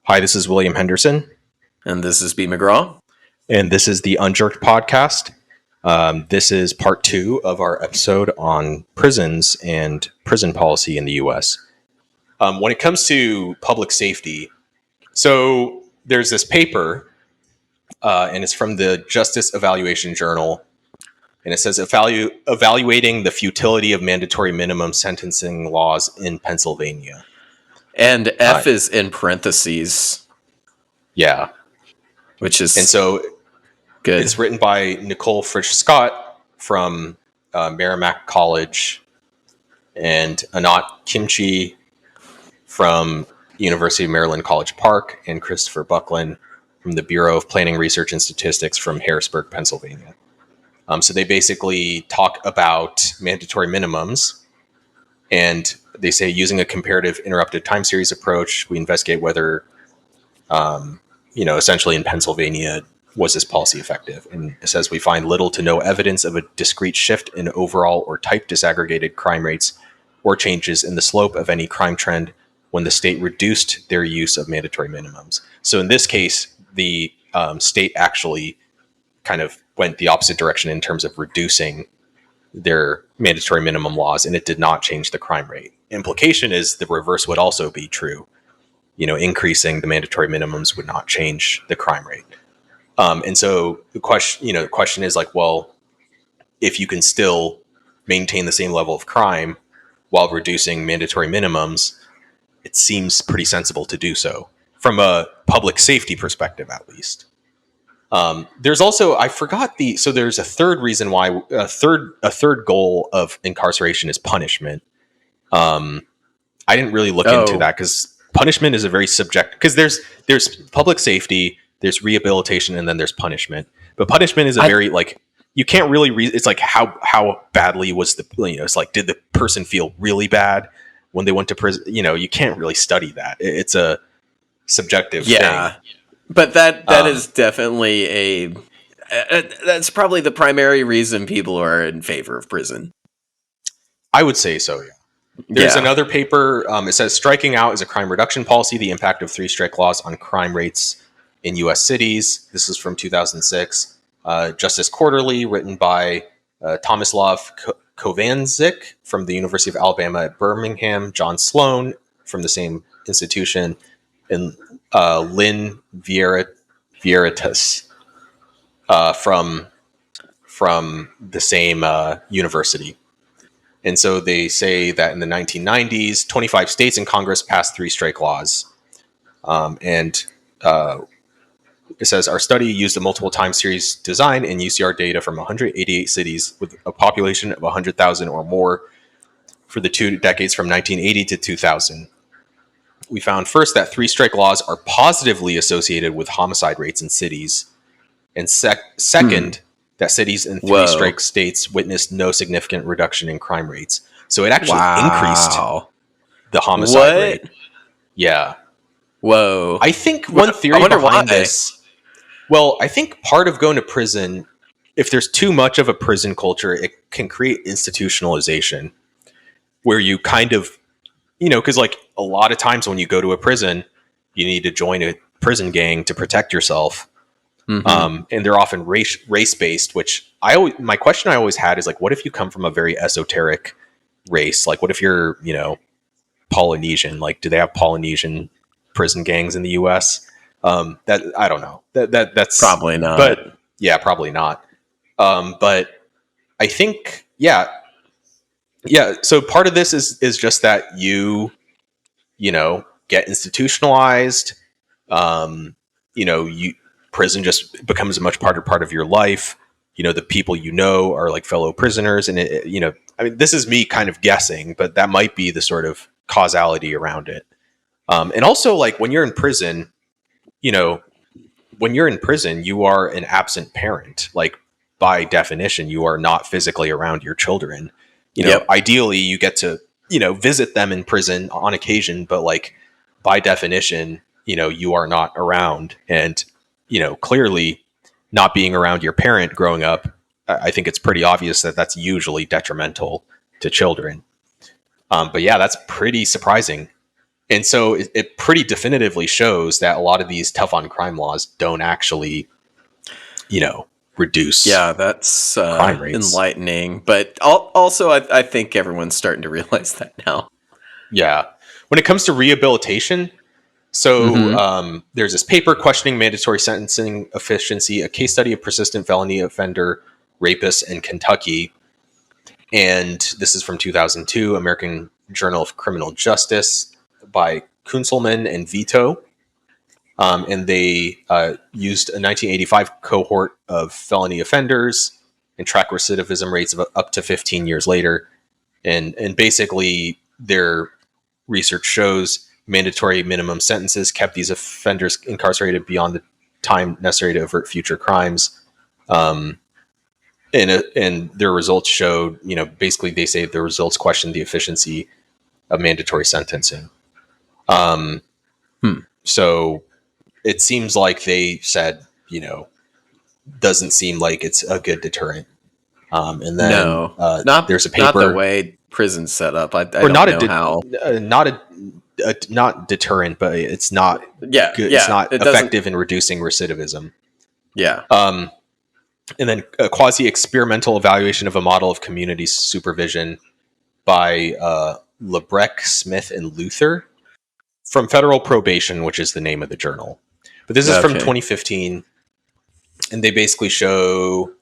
Hi, this is William Henderson. And this is B. McGraw. And this is the Unjerked podcast. This is part 2 of our episode on prisons and prison policy in the U.S. When it comes to public safety, so there's this paper, and it's from the Justice Evaluation Journal, and it says evaluating the futility of mandatory minimum sentencing laws in Pennsylvania. And F is in parentheses. Yeah. Which is so good. It's written by Nicole Frisch Scott from Merrimack College and Anat Kimchi from University of Maryland College Park and Christopher Buckland from the Bureau of Planning, Research, and Statistics from Harrisburg, Pennsylvania. So they basically talk about mandatory minimums, and they say using a comparative interrupted time series approach, we investigate whether essentially in Pennsylvania, was this policy effective? And it says we find little to no evidence of a discrete shift in overall or type disaggregated crime rates or changes in the slope of any crime trend when the state reduced their use of mandatory minimums. So in this case, the state actually kind of went the opposite direction in terms of reducing their mandatory minimum laws, and it did not change the crime rate. Implication is the reverse would also be true. Increasing the mandatory minimums would not change the crime rate. And so the question is like, well, if you can still maintain the same level of crime while reducing mandatory minimums, it seems pretty sensible to do so from a public safety perspective, at least. There's also, there's a third reason why a third goal of incarceration is punishment. I didn't really look into that because punishment is a very subjective, because there's public safety, there's rehabilitation, and then there's punishment. But punishment is you can't really it's like how badly was it's like, did the person feel really bad when they went to prison? You can't really study that. It's a subjective thing. But that is definitely that's probably the primary reason people are in favor of prison. I would say so, yeah. There's another paper. It says striking out is a crime reduction policy, the impact of 3 strike laws on crime rates in U.S. cities. This is from 2006. Justice Quarterly, written by Tomislav Kovanzic from the University of Alabama at Birmingham, John Sloan from the same institution, and Lynn Vieritas from the same university. And so they say that in the 1990s, 25 states and Congress passed 3 strike laws. It says our study used a multiple time series design and UCR data from 188 cities with a population of 100,000 or more for the 2 decades from 1980 to 2000. We found first that 3 strike laws are positively associated with homicide rates in cities. And second, that cities in 3 strike states witnessed no significant reduction in crime rates. So it actually increased the homicide rate. Yeah. Whoa. I think one theory behind this, I think part of going to prison, if there's too much of a prison culture, it can create institutionalization where you kind of, because like a lot of times when you go to a prison, you need to join a prison gang to protect yourself. Mm-hmm. And they're often race-based, which my question I always had is like, what if you come from a very esoteric race? Like, what if you're, Polynesian? Like, do they have Polynesian prison gangs in the U.S.? That I don't know. That's probably not. But yeah, probably not. But I think, yeah. So part of this is just that you get institutionalized. Prison just becomes a much part of your life. The people are like fellow prisoners, and this is me kind of guessing, but that might be the sort of causality around it. And also, like when you're in prison, you are an absent parent. Like by definition, you are not physically around your children. Ideally, you get to visit them in prison on occasion, but like by definition, you are not around. And clearly not being around your parent growing up, I think it's pretty obvious that that's usually detrimental to children. But yeah, that's pretty surprising And so it pretty definitively shows that a lot of these tough on crime laws don't actually, reduce that's crime rates. enlightening. But also, I think everyone's starting to realize that now. Yeah. When it comes to rehabilitation, so there's this paper questioning mandatory sentencing efficiency, a case study of persistent felony offender rapists in Kentucky. And this is from 2002, American Journal of Criminal Justice by Kunzelman and Vito. And they used a 1985 cohort of felony offenders and track recidivism rates of up to 15 years later. And basically, their research shows mandatory minimum sentences kept these offenders incarcerated beyond the time necessary to avert future crimes. And their results showed, basically they say the results questioned the efficiency of mandatory sentencing. So it seems like they said, doesn't seem like it's a good deterrent. And then there's a paper. Not the way prison's set up. I don't know how. Not deterrent, but it's not good. It's not effective in reducing recidivism. Yeah. And then a quasi-experimental evaluation of a model of community supervision by Lebrecht, Smith, and Luther from Federal Probation, which is the name of the journal. But this is from 2015, and they basically show...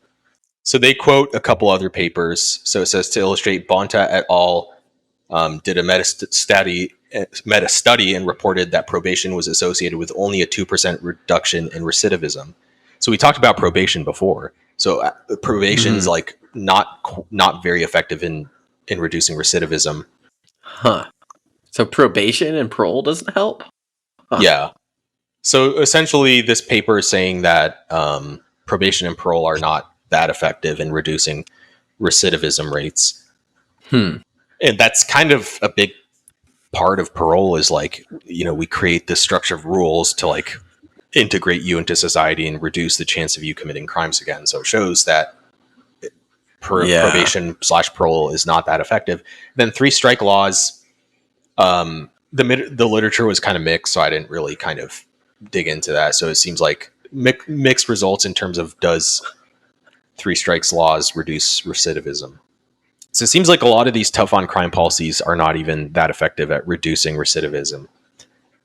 So they quote a couple other papers. So it says, to illustrate, Bonta et al. Did a meta study and reported that probation was associated with only a 2% reduction in recidivism. So we talked about probation before. So probation is like not very effective in reducing recidivism. Huh. So probation and parole doesn't help? Huh. Yeah. So essentially, this paper is saying that probation and parole are not that effective in reducing recidivism rates. And that's kind of a big part of parole is like, we create this structure of rules to like integrate you into society and reduce the chance of you committing crimes again. So it shows that probation / parole is not that effective. Then 3 strike laws, the literature was kind of mixed, so I didn't really kind of dig into that. So it seems like mixed results in terms of does 3 strikes laws reduce recidivism. So it seems like a lot of these tough on crime policies are not even that effective at reducing recidivism.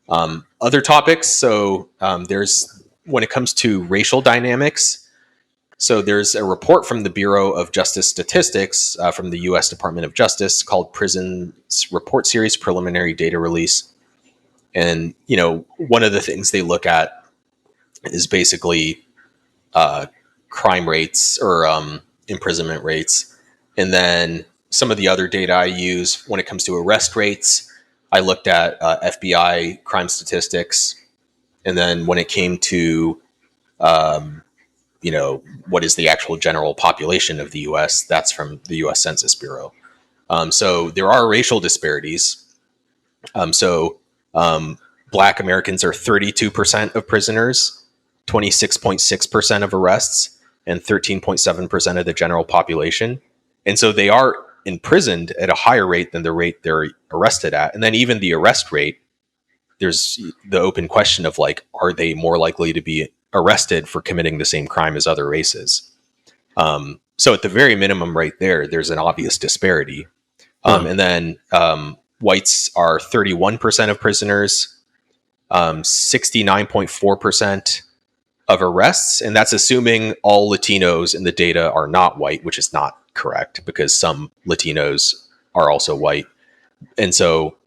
Other topics. So there's, when it comes to racial dynamics, so there's a report from the Bureau of Justice Statistics from the U.S. Department of Justice called Prisons Report Series Preliminary Data Release. And, one of the things they look at is basically crime rates or imprisonment rates. And then some of the other data I use when it comes to arrest rates, I looked at FBI crime statistics. And then when it came to, what is the actual general population of the U.S., that's from the U.S. Census Bureau. So there are racial disparities. Black Americans are 32% of prisoners, 26.6% of arrests, and 13.7% of the general population. And so they are imprisoned at a higher rate than the rate they're arrested at. And then even the arrest rate, there's the open question of like, are they more likely to be arrested for committing the same crime as other races? So at the very minimum right there's an obvious disparity. And then whites are 31% of prisoners, 69.4% of arrests, and that's assuming all Latinos in the data are not white, which is not correct because some Latinos are also white. And so,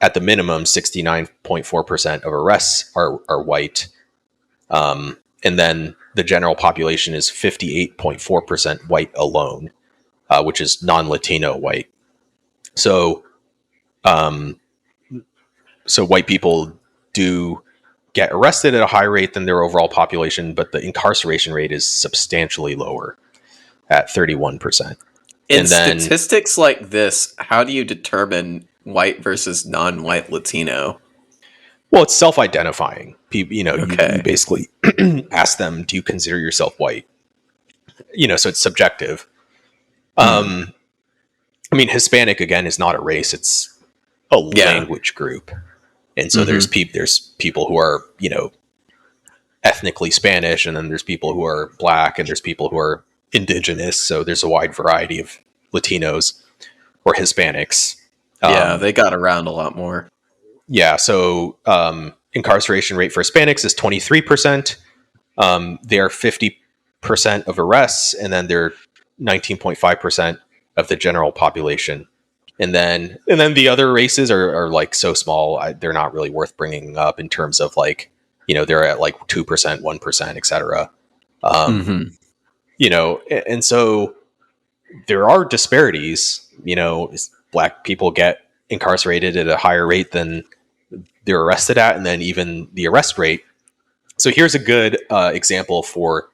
at the minimum, 69.4% of arrests are white. And then the general population is 58.4% white alone, which is non-Latino white. So, white people do get arrested at a high rate than their overall population, but the incarceration rate is substantially lower at 31%. In statistics like this, how do you determine white versus non-white Latino? Well, it's self-identifying. People, you basically ask them, do you consider yourself white? So it's subjective. I mean, Hispanic, again, is not a race. It's a language group. And so there's people who are, ethnically Spanish, and then there's people who are black, and there's people who are indigenous. So there's a wide variety of Latinos or Hispanics. They got around a lot more. Yeah. So incarceration rate for Hispanics is 23%. They are 50% of arrests, and then they're 19.5% of the general population. And then the other races are like so small, they're not really worth bringing up in terms of like, they're at like 2%, 1%, et cetera. And so there are disparities. Black people get incarcerated at a higher rate than they're arrested at, and then even the arrest rate. So here's a good example for,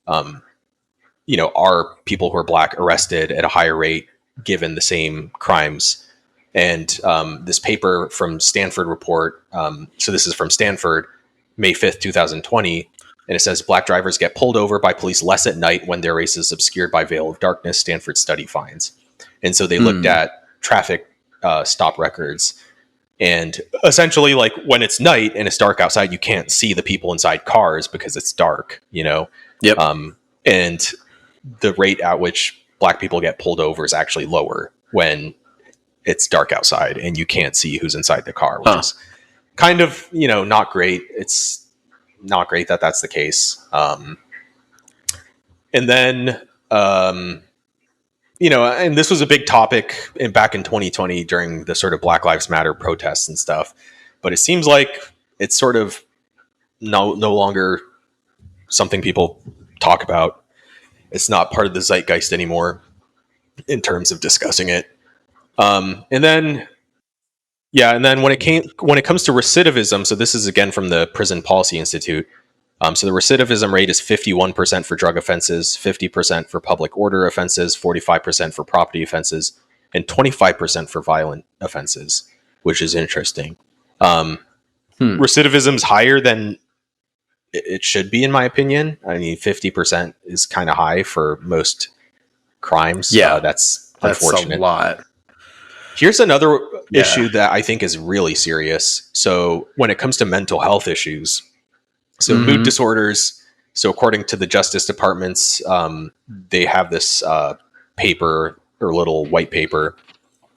are people who are black arrested at a higher rate given the same crimes? And this paper from Stanford report, so this is from Stanford, May 5th, 2020, and it says black drivers get pulled over by police less at night when their race is obscured by veil of darkness, Stanford study finds. And so they looked at traffic stop records, and essentially like when it's night and it's dark outside, you can't see the people inside cars because it's dark, Yep. And the rate at which black people get pulled over is actually lower when it's dark outside and you can't see who's inside the car, which is kind of, not great. It's not great that that's the case. And then, and this was a big topic back in 2020 during the sort of Black Lives Matter protests and stuff, but it seems like it's sort of no longer something people talk about. It's not part of the zeitgeist anymore in terms of discussing it. And then when it comes to recidivism, so this is again from the Prison Policy Institute. So the recidivism rate is 51% for drug offenses, 50% for public order offenses, 45% for property offenses, and 25% for violent offenses, which is interesting. Recidivism is higher than it should be, in my opinion. I mean, 50% is kind of high for most crimes. Yeah, that's unfortunate. A lot. Here's another issue that I think is really serious. So when it comes to mental health issues, so mood disorders, so according to the Justice Department's, they have this paper or little white paper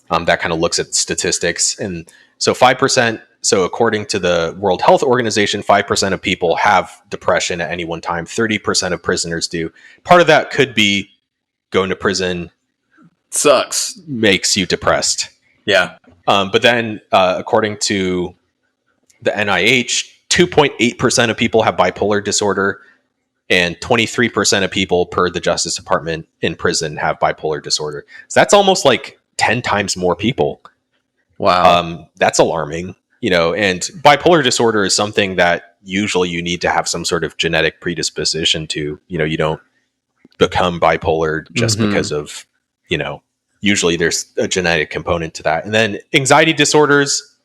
that kind of looks at statistics. And so 5%, so according to the World Health Organization, 5% of people have depression at any one time. 30% of prisoners do. Part of that could be going to prison sucks, makes you depressed. Yeah. But then according to the NIH, 2.8% of people have bipolar disorder, and 23% of people per the Justice Department in prison have bipolar disorder. So that's almost like 10 times more people. Wow. That's alarming, and bipolar disorder is something that usually you need to have some sort of genetic predisposition to. You don't become bipolar just because of, usually there's a genetic component to that. And then anxiety disorders.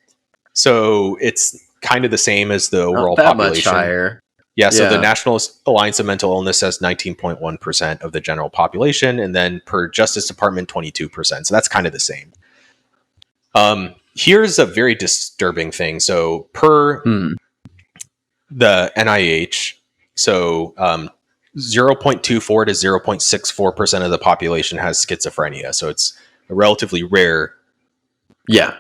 So it's kind of the same as the overall population. Much higher. Yeah. So the National Alliance of Mental Illness says 19.1% of the general population. And then per Justice Department, 22%. So that's kind of the same. Here's a very disturbing thing. So per the NIH, so 0.24 to 0.64% of the population has schizophrenia. So it's a relatively rare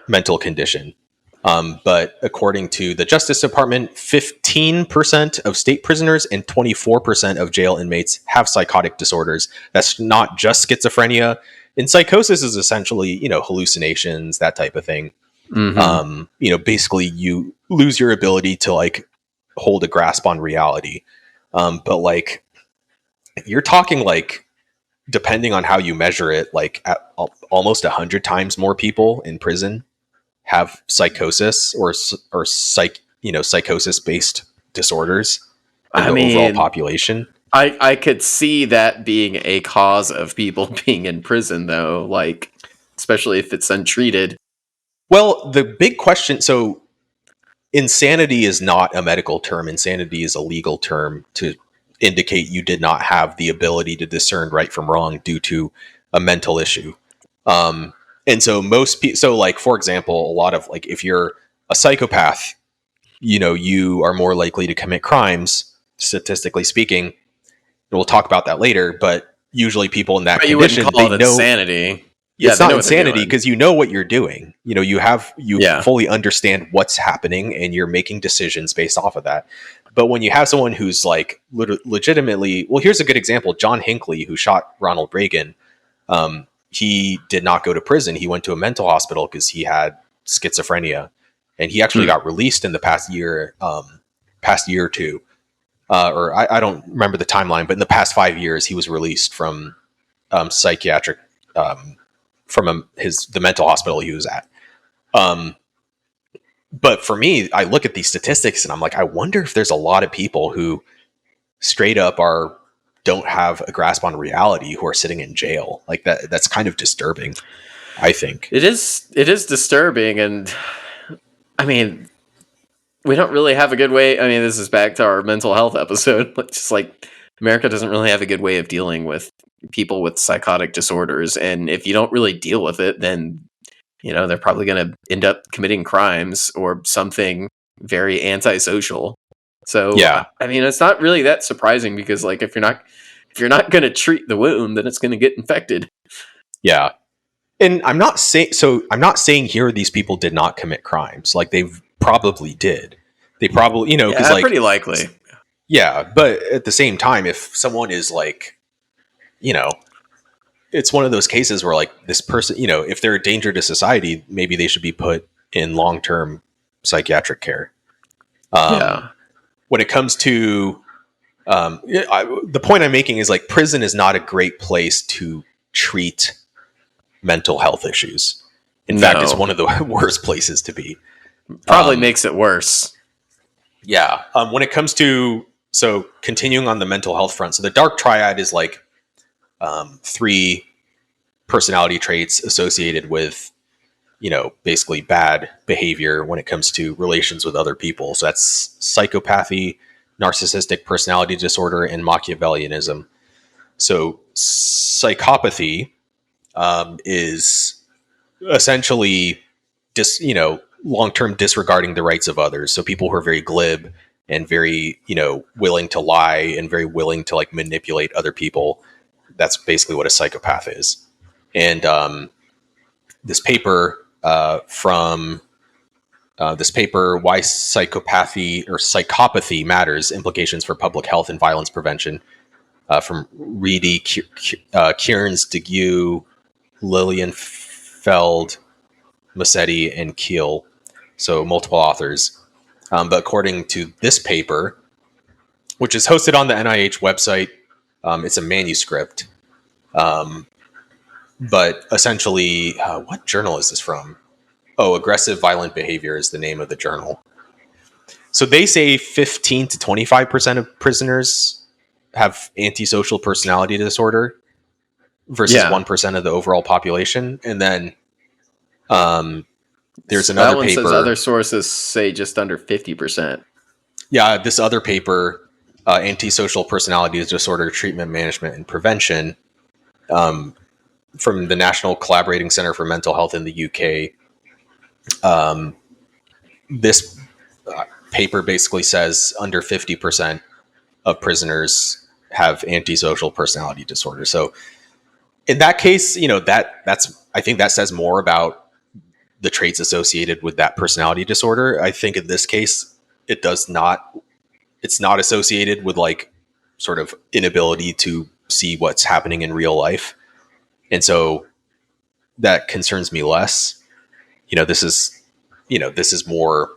mental condition. But according to the Justice Department, 15% of state prisoners and 24% of jail inmates have psychotic disorders. That's not just schizophrenia. And psychosis is essentially, hallucinations, that type of thing. Basically you lose your ability to like hold a grasp on reality. But like, you're talking like, depending on how you measure it, like almost 100 times more people in prison have psychosis or psychosis based disorders in the overall population. I could see that being a cause of people being in prison, though, like, especially if it's untreated. Well, the big question, so insanity is not a medical term. Insanity is a legal term to indicate you did not have the ability to discern right from wrong due to a mental issue. And so most people, so like, for example, a lot of like, if you're a psychopath, you are more likely to commit crimes, statistically speaking. And we'll talk about that later, but usually people in that But you wouldn't condition, call they it know insanity. Yeah, it's they not know what they're insanity doing. because you know what you're doing. You Yeah. fully understand what's happening and you're making decisions based off of that. But when you have someone who's like legitimately, well, here's a good example. John Hinckley, who shot Ronald Reagan, he did not go to prison. He went to a mental hospital because he had schizophrenia, and he actually got released in the past year or two. Or I don't remember the timeline, but in the past 5 years, he was released from psychiatric from the mental hospital he was at. But for me, I look at these statistics and I'm like, I wonder if there's a lot of people who straight up don't have a grasp on reality who are sitting in jail. Like that's kind of disturbing, I think. It is disturbing, and I mean, we don't really have a good way. I mean, this is back to our mental health episode. Just like America doesn't really have a good way of dealing with people with psychotic disorders, and if you don't really deal with it, then they're probably going to end up committing crimes or something very antisocial. So Yeah. I mean, it's not really that surprising because like if you're not going to treat the wound, then it's going to get infected. Yeah. And I'm not saying here these people did not commit crimes. Like they probably did. They probably, because Yeah, like pretty likely. Yeah, but at the same time, if someone is like, it's one of those cases where like this person, if they're a danger to society, maybe they should be put in long-term psychiatric care. Yeah. When it comes to the point I'm making is like prison is not a great place to treat mental health issues. In fact, it's one of the worst places to be. Probably makes it worse. Yeah. When it comes to, so continuing on the mental health front, so the dark triad is like 3 personality traits associated with, basically bad behavior when it comes to relations with other people. So that's psychopathy, narcissistic personality disorder, and Machiavellianism. So psychopathy is essentially long-term disregarding the rights of others. So people who are very glib and very, willing to lie and very willing to like manipulate other people. That's basically what a psychopath is. And this paper Why Psychopathy Matters: Implications for Public Health and Violence Prevention, from Reedy, Kearns, DeGue, Lilienfeld, Massetti, and Keel. So multiple authors. But according to this paper, which is hosted on the NIH website, it's a manuscript. But essentially, what journal is this from? Oh, Aggressive Violent Behavior is the name of the journal. So they say 15 to 25% of prisoners have antisocial personality disorder versus 1% of the overall population. And then there's another paper. Says other sources say just under 50%. Yeah, this other paper, Antisocial Personality Disorder Treatment, Management, and Prevention, from the National Collaborating Center for Mental Health in the UK. This paper basically says under 50% of prisoners have antisocial personality disorder. So in that case, I think that says more about the traits associated with that personality disorder. I think in this case, it's not associated with like sort of inability to see what's happening in real life. And so that concerns me less. This is more,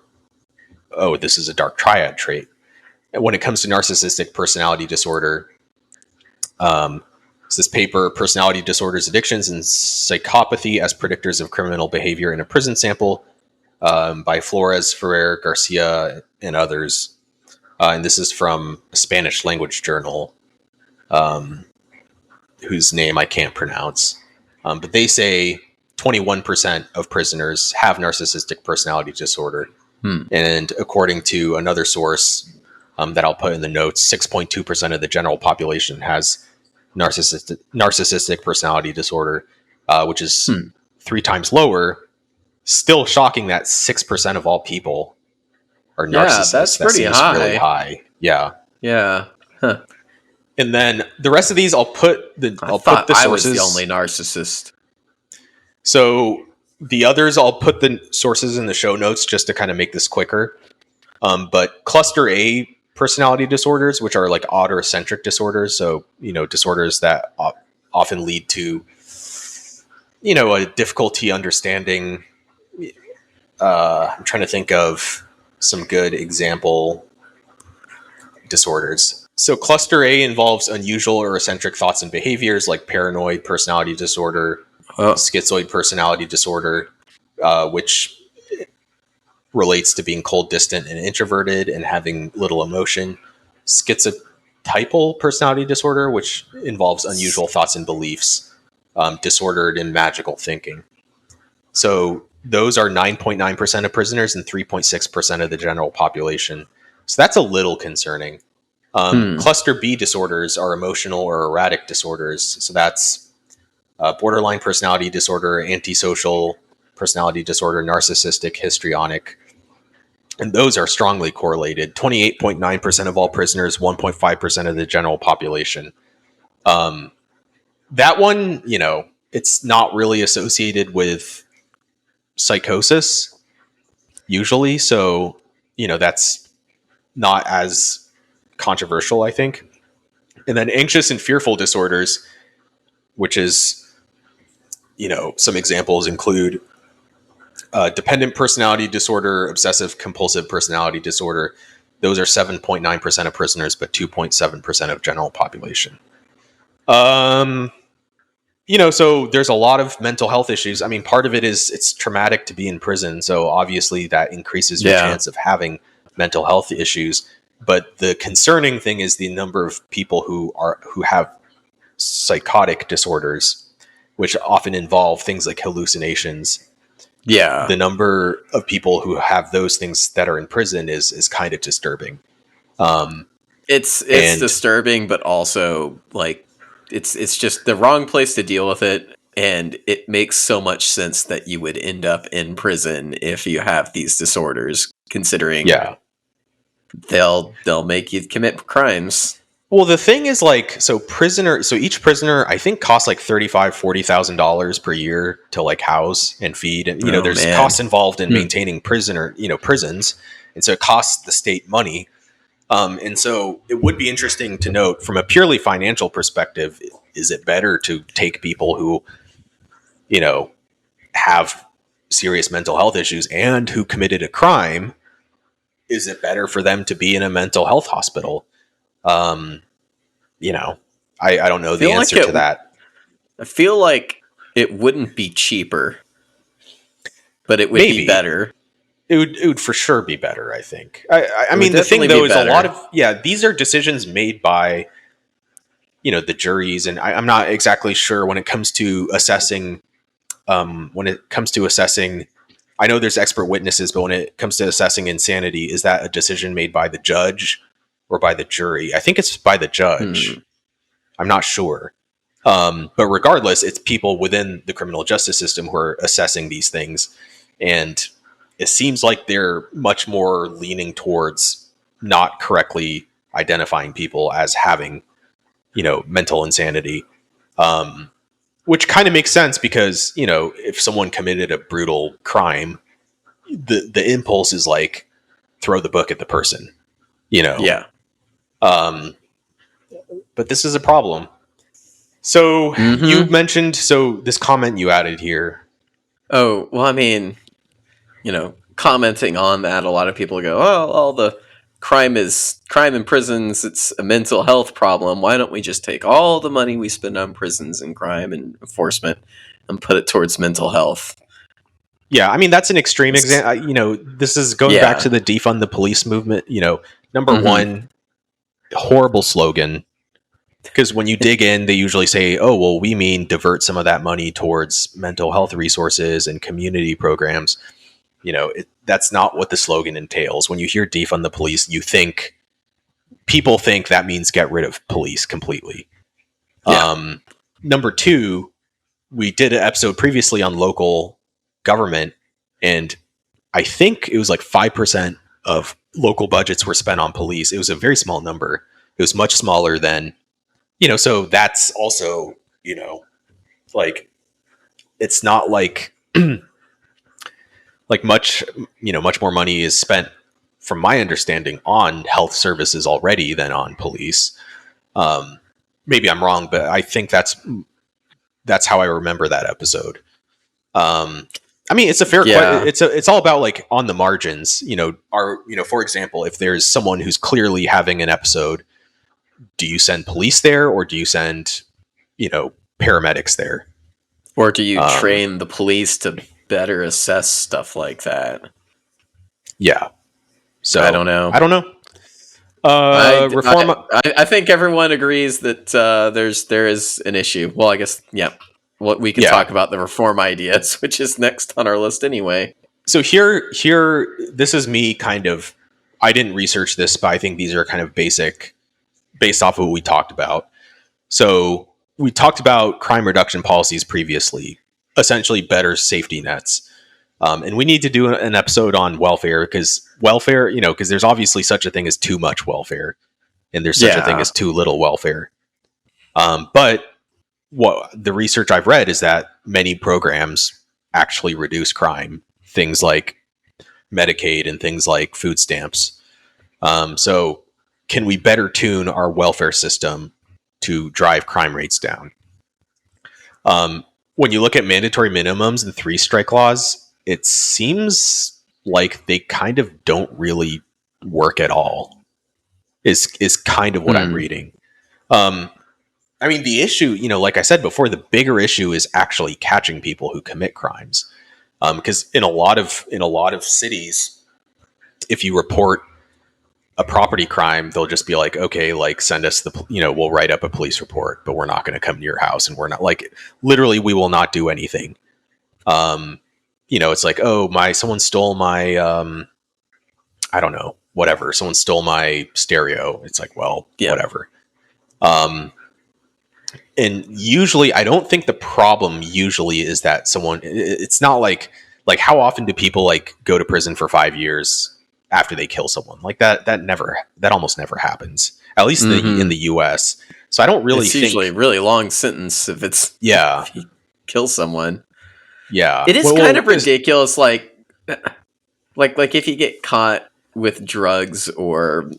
oh, this is a dark triad trait. And when it comes to narcissistic personality disorder, it's this paper, Personality Disorders, Addictions, and Psychopathy as Predictors of Criminal Behavior in a Prison Sample, by Flores, Ferrer, Garcia, and others. And this is from a Spanish language journal, whose name I can't pronounce. But they say 21% of prisoners have narcissistic personality disorder. And according to another source that I'll put in the notes, 6.2% of the general population has narcissistic personality disorder, which is 3 times lower. Still shocking that 6% of all people are narcissists. That's That pretty seems really high. high. Yeah. Yeah. Huh. And then the rest of these, I'll put the I was sources. the only narcissist. So the others, I'll put the sources in the show notes just to kind of make this quicker. But cluster A personality disorders, which are like odd or eccentric disorders, so disorders that often lead to a difficulty understanding. I'm trying to think of some good example disorders. So cluster A involves unusual or eccentric thoughts and behaviors like paranoid personality disorder, schizoid personality disorder, which relates to being cold, distant, and introverted and having little emotion. Schizotypal personality disorder, which involves unusual thoughts and beliefs, disordered and magical thinking. So those are 9.9% of prisoners and 3.6% of the general population. So that's a little concerning. Cluster B disorders are emotional or erratic disorders. So that's borderline personality disorder, antisocial personality disorder, narcissistic, histrionic. And those are strongly correlated. 28.9% of all prisoners, 1.5% of the general population. That one, it's not really associated with psychosis usually. So, that's not as controversial, I think. And then anxious and fearful disorders, which is, some examples include dependent personality disorder, obsessive compulsive personality disorder. Those are 7.9% of prisoners, but 2.7% of general population. So there's a lot of mental health issues. I mean, part of it is it's traumatic to be in prison. So obviously that increases your chance of having mental health issues. But the concerning thing is the number of people who have psychotic disorders, which often involve things like hallucinations. Yeah. The number of people who have those things that are in prison is kind of disturbing. It's disturbing, but also like it's just the wrong place to deal with it. And it makes so much sense that you would end up in prison if you have these disorders, considering they'll make you commit crimes. Well, the thing is, so each prisoner, I think, costs like $40,000 per year to like house and feed. And, there's costs involved in maintaining prisons. And so it costs the state money. And so it would be interesting to note from a purely financial perspective, is it better to take people who, have serious mental health issues and who committed a crime? Is it better for them to be in a mental health hospital? I don't know the answer to that. I feel like it wouldn't be cheaper, but it would be better. It would for sure be better, I think. I mean, the thing though is a lot of, these are decisions made by, the juries. And I'm not exactly sure when it comes to assessing, I know there's expert witnesses, but when it comes to assessing insanity, is that a decision made by the judge or by the jury? I think it's by the judge. I'm not sure. But regardless, it's people within the criminal justice system who are assessing these things. And it seems like they're much more leaning towards not correctly identifying people as having, mental insanity. Which kind of makes sense because, if someone committed a brutal crime, the impulse is like throw the book at the person, Yeah. But this is a problem. So you mentioned, this comment you added here. Oh, well, I mean, commenting on that, a lot of people go, oh, all the crime in prisons. It's a mental health problem. Why don't we just take all the money we spend on prisons and crime and enforcement and put it towards mental health? Yeah, I mean, that's an extreme example. This is going back to the defund the police movement. Number one, horrible slogan. Because when you dig in, they usually say, oh, well, we mean divert some of that money towards mental health resources and community programs. That's not what the slogan entails. When you hear defund the police, people think that means get rid of police completely. Yeah. Number two, we did an episode previously on local government, and I think it was like 5% of local budgets were spent on police. It was a very small number. It was much smaller than, so that's also, like, it's not like, like much more money is spent, from my understanding, on health services already than on police. Maybe I'm wrong, but I think that's how I remember that episode. I mean, it's a fair question. It's all about like on the margins, for example, if there's someone who's clearly having an episode, do you send police there, or do you send, paramedics there? Or do you train the police to better assess stuff like that? Yeah. So I don't know. Reform. I think everyone agrees that there is an issue. Well, I guess, yeah. What we can talk about the reform ideas, which is next on our list anyway. So here, this is me kind of, I didn't research this, but I think these are kind of basic, based off of what we talked about. So we talked about crime reduction policies previously, essentially better safety nets. And we need to do an episode on welfare, because because there's obviously such a thing as too much welfare, and there's such a thing as too little welfare. But what the research I've read is that many programs actually reduce crime, things like Medicaid and things like food stamps. So can we better tune our welfare system to drive crime rates down? When you look at mandatory minimums and 3-strike laws, it seems like they kind of don't really work at all, is kind of what I'm reading. I mean, the issue, like I said before, the bigger issue is actually catching people who commit crimes. Because in a lot of cities, if you report a property crime, they'll just be like, okay, like send us we'll write up a police report, but we're not going to come to your house, and we're not, like, literally, we will not do anything. It's like, oh, someone stole my, I don't know, whatever. Someone stole my stereo. It's like, well, whatever. And usually, I don't think the problem usually is that it's not like how often do people like go to prison for 5 years after they kill someone? Like that almost never happens, at least in the US. So I don't really think... It's usually a really long sentence if it's... Yeah. If you kill someone. Yeah. It is kind of ridiculous, like if you get caught with drugs or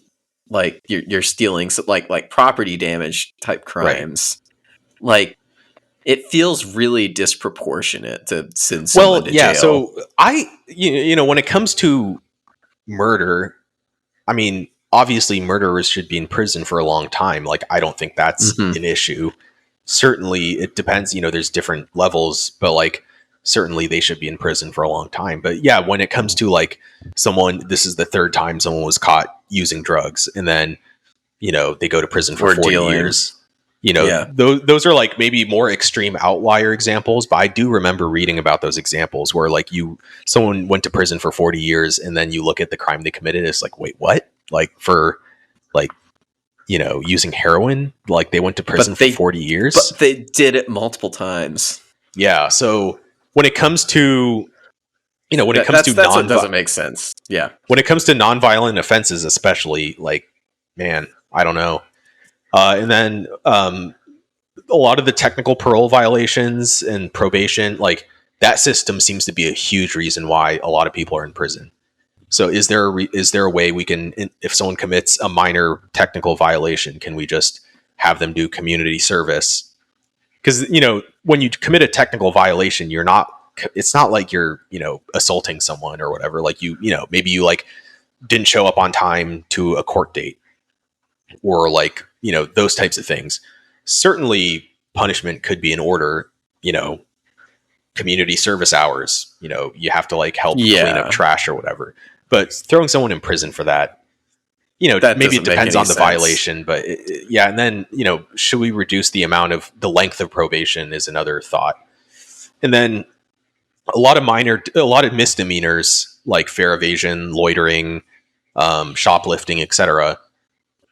like you're stealing like property damage type crimes. Right. Like, it feels really disproportionate to send someone to jail. So when it comes to murder, I mean, obviously murderers should be in prison for a long time. Like, I don't think that's an issue. Certainly, it depends. There's different levels, but like, certainly they should be in prison for a long time. But yeah, when it comes to like this is the third time someone was caught using drugs, and then, they go to prison for 40 years. Those are like maybe more extreme outlier examples, but I do remember reading about those examples where like someone went to prison for 40 years and then you look at the crime they committed. It's like, wait, what? Like for like, using heroin, like they went to prison for 40 years, but they did it multiple times. Yeah. So when it comes to, what doesn't make sense. Yeah. When it comes to nonviolent offenses, especially, like, man, I don't know. And then a lot of the technical parole violations and probation, like that system seems to be a huge reason why a lot of people are in prison. So is there a way we can, if someone commits a minor technical violation, can we just have them do community service? Because, when you commit a technical violation, it's not like you're, assaulting someone or whatever. Like maybe you like didn't show up on time to a court date, or like, those types of things. Certainly punishment could be in order, community service hours, you have to like help clean up trash or whatever. But throwing someone in prison for that, that maybe it depends on the violation, but and then, should we reduce the length of probation is another thought. And then a lot of misdemeanors like fare evasion, loitering, shoplifting, etc.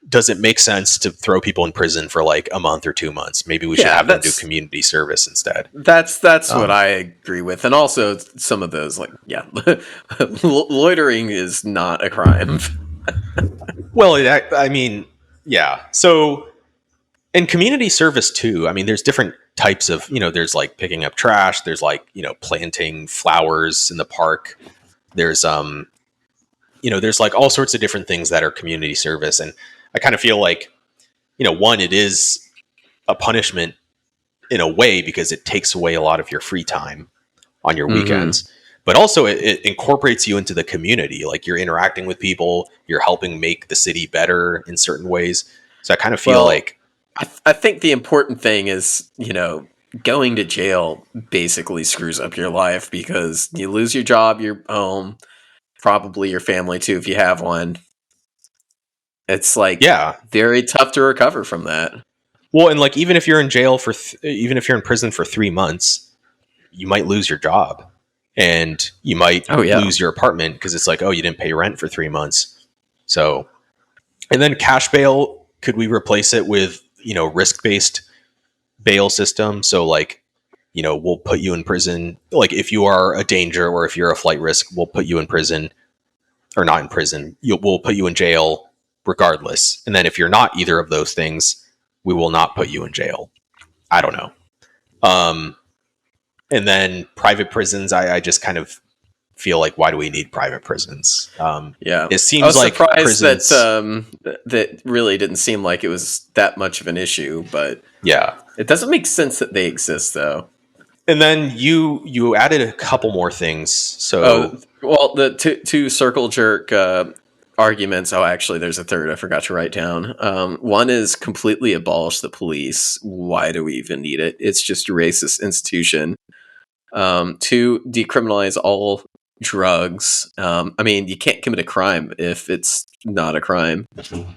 does it make sense to throw people in prison for like a month or 2 months? Maybe we should have them do community service instead. That's what I agree with. And also some of those, like, loitering is not a crime. Well, I mean, yeah. So in community service too, I mean, there's different types of, there's like picking up trash. There's like, planting flowers in the park. There's, there's like all sorts of different things that are community service. And I kind of feel like, one, it is a punishment in a way because it takes away a lot of your free time on your weekends. But also it incorporates you into the community. Like you're interacting with people, you're helping make the city better in certain ways. So I kind of feel like... I think the important thing is, going to jail basically screws up your life because you lose your job, your home, probably your family too, if you have one. It's like, very tough to recover from that. Well, and like, even if you're in jail for, even if you're in prison for 3 months, you might lose your job and you might lose your apartment because it's like, oh, you didn't pay rent for 3 months. So, and then cash bail, could we replace it with, risk-based bail system? So like, we'll put you in prison. Like if you are a danger or if you're a flight risk, we'll put you in prison, or not in prison. We'll put you in jail regardless. And then if you're not either of those things, we will not put you in jail. I don't know. And then private prisons, I just kind of feel like, why do we need private prisons? It seems like prisons... that really didn't seem like it was that much of an issue, but yeah, it doesn't make sense that they exist though. And then you added a couple more things. So the two circle jerk arguments. Oh, actually, there's a third I forgot to write down. One is completely abolish the police. Why do we even need it? It's just a racist institution. 2, decriminalize all drugs. I mean, you can't commit a crime if it's not a crime.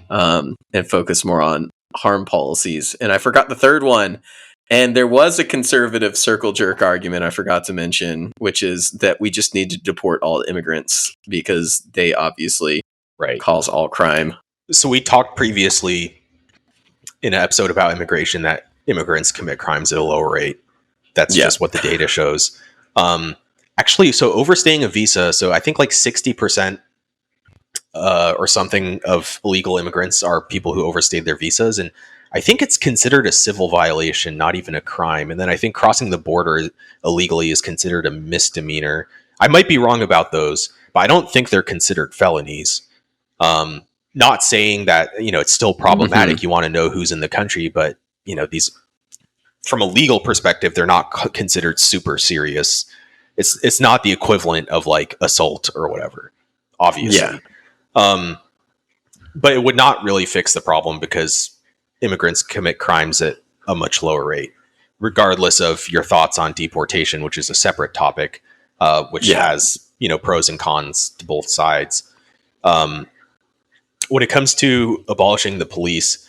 And focus more on harm policies. And I forgot the third one. And there was a conservative circle jerk argument I forgot to mention, which is that we just need to deport all immigrants because they obviously cause all crime. So we talked previously in an episode about immigration that immigrants commit crimes at a lower rate. That's just what the data shows. Actually, so overstaying a visa, so I think like 60% or something of illegal immigrants are people who overstayed their visas. And I think it's considered a civil violation, not even a crime. And then I think crossing the border illegally is considered a misdemeanor. I might be wrong about those, but I don't think they're considered felonies. Not saying that, it's still problematic. You want to know who's in the country, but these, from a legal perspective, they're not considered super serious. It's not the equivalent of like assault or whatever, obviously. But it would not really fix the problem because immigrants commit crimes at a much lower rate, regardless of your thoughts on deportation, which is a separate topic, which has, pros and cons to both sides. When it comes to abolishing the police,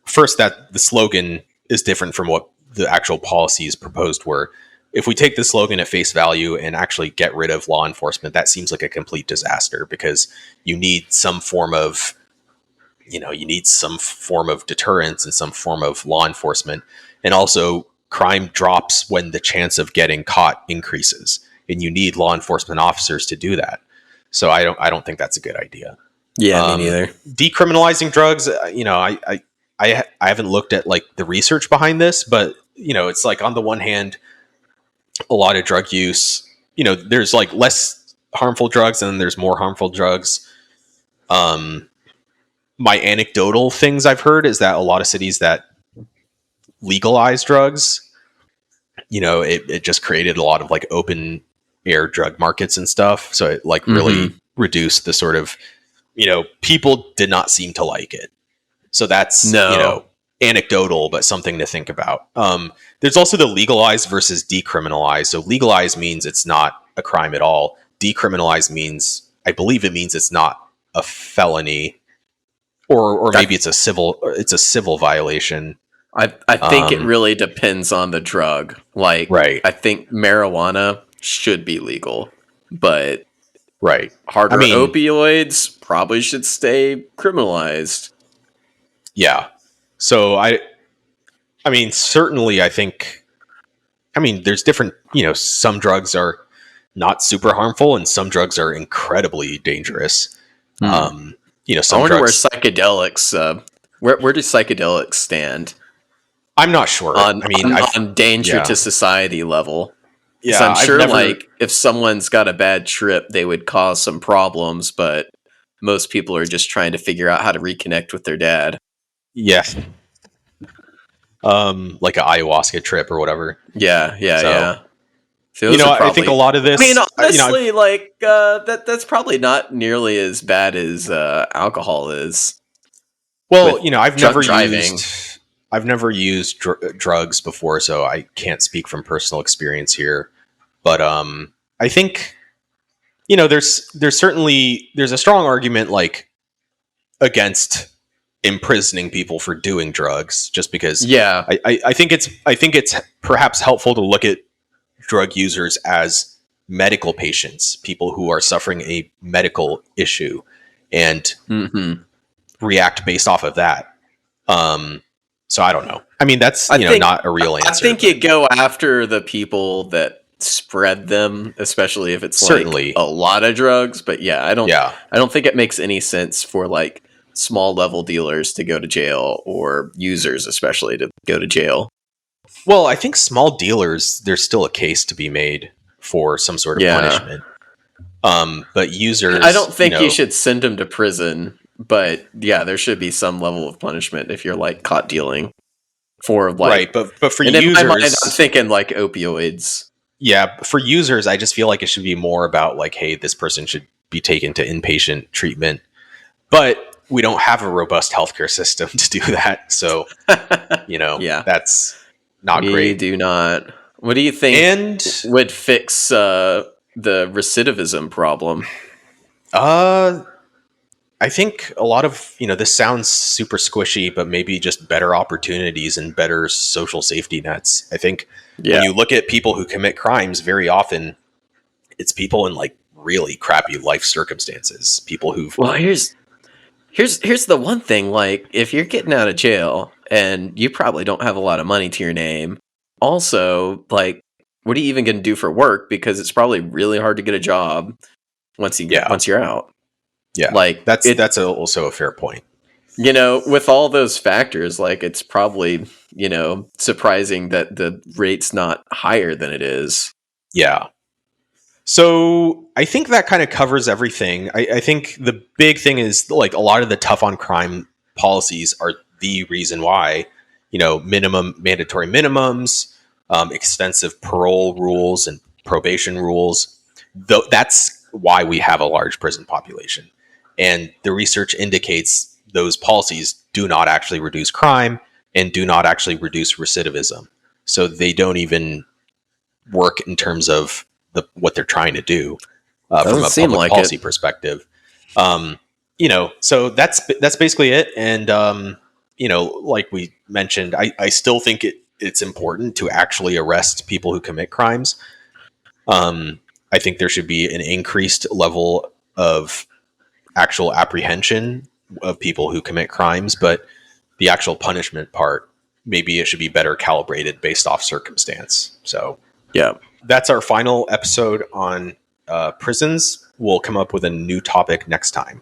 first that the slogan is different from what the actual policies proposed were. If we take the slogan at face value and actually get rid of law enforcement, that seems like a complete disaster because you need some form of, deterrence and some form of law enforcement. And also crime drops when the chance of getting caught increases, and you need law enforcement officers to do that. So I don't think that's a good idea. Yeah, me neither. Decriminalizing drugs, I haven't looked at like the research behind this, but it's like on the one hand, a lot of drug use, there's like less harmful drugs and then there's more harmful drugs. My anecdotal things I've heard is that a lot of cities that legalize drugs, it just created a lot of like open air drug markets and stuff. So it like really reduced the sort of, people did not seem to like it. So that's, anecdotal, but something to think about. There's also the legalize versus decriminalize. So legalize means it's not a crime at all. Decriminalize means, I believe it means it's not a felony, or maybe it's a civil violation. I think it really depends on the drug. Like, I think marijuana should be legal, but Right. Harder I mean, opioids probably should stay criminalized. yeah. So I mean, certainly I think, I mean, there's different, some drugs are not super harmful and some drugs are incredibly dangerous. Hmm. I Some wonder where drugs, psychedelics, where do psychedelics stand I'm not sure. on I mean, on danger yeah, to society level? Because yeah, I'm I've sure, never, like, if someone's got a bad trip, they would cause some problems, but most people are just trying to figure out how to reconnect with their dad. yeah, like an ayahuasca trip or whatever. Yeah, yeah, So, yeah. So those are I think a probably. lot of I mean, this, honestly, like that's probably not nearly as bad as alcohol is well, with I've drunk never driving. used, drugs before, so I can't speak from personal experience here. But I think there's certainly there's a strong argument like against imprisoning people for doing drugs, just because Yeah. I think it's perhaps helpful to look at drug users as medical patients, people who are suffering a medical issue, and Hmm. react based off of that. So I don't know. I mean, that's I think not a real I answer, think but you go after the people that spread them, especially if it's like certainly, a lot of drugs. But yeah, yeah. I don't think it makes any sense for like small level dealers to go to jail or users especially to go to jail. Well, I think small dealers, there's still a case to be made for some sort of Yeah. punishment. But I don't users, think you should send them to prison, but yeah, there should be some level of punishment if you're like caught dealing for right? like. But for And in my mind, I'm users, thinking like opioids. yeah, for users, I just feel like it should be more about like, hey, this person should be taken to inpatient treatment, but we don't have a robust healthcare system to do that, so Yeah, that's not we great. do not. What do you think And would fix the recidivism problem? uh, I think a lot of, this sounds super squishy, but maybe just better opportunities and better social safety nets. I think when Yeah. you look at people who commit crimes, very often it's people in like really crappy life circumstances, people who've, Well, here's the one thing. Like, if you're getting out of jail and you probably don't have a lot of money to your name, also, like, what are you even going to do for work? Because it's probably really hard to get a job yeah, once you're out. yeah, Like it, also a fair point. with all those factors, like it's probably surprising that the rate's not higher than it is. Yeah. So I think that kind of covers everything. I think the big thing is like a lot of the tough on crime policies are the reason why, minimum mandatory minimums, extensive parole rules and probation rules. Though that's why we have a large prison population. And the research indicates those policies do not actually reduce crime and do not actually reduce recidivism. So they don't even work in terms of what they're trying to do from Doesn't a seem public like it. policy perspective. So that's basically it. And like we mentioned, I still think it's important to actually arrest people who commit crimes. I think there should be an increased level of actual apprehension of people who commit crimes, but the actual punishment part, maybe it should be better calibrated based off circumstance. So Yeah. that's our final episode on prisons. We'll come up with a new topic next time.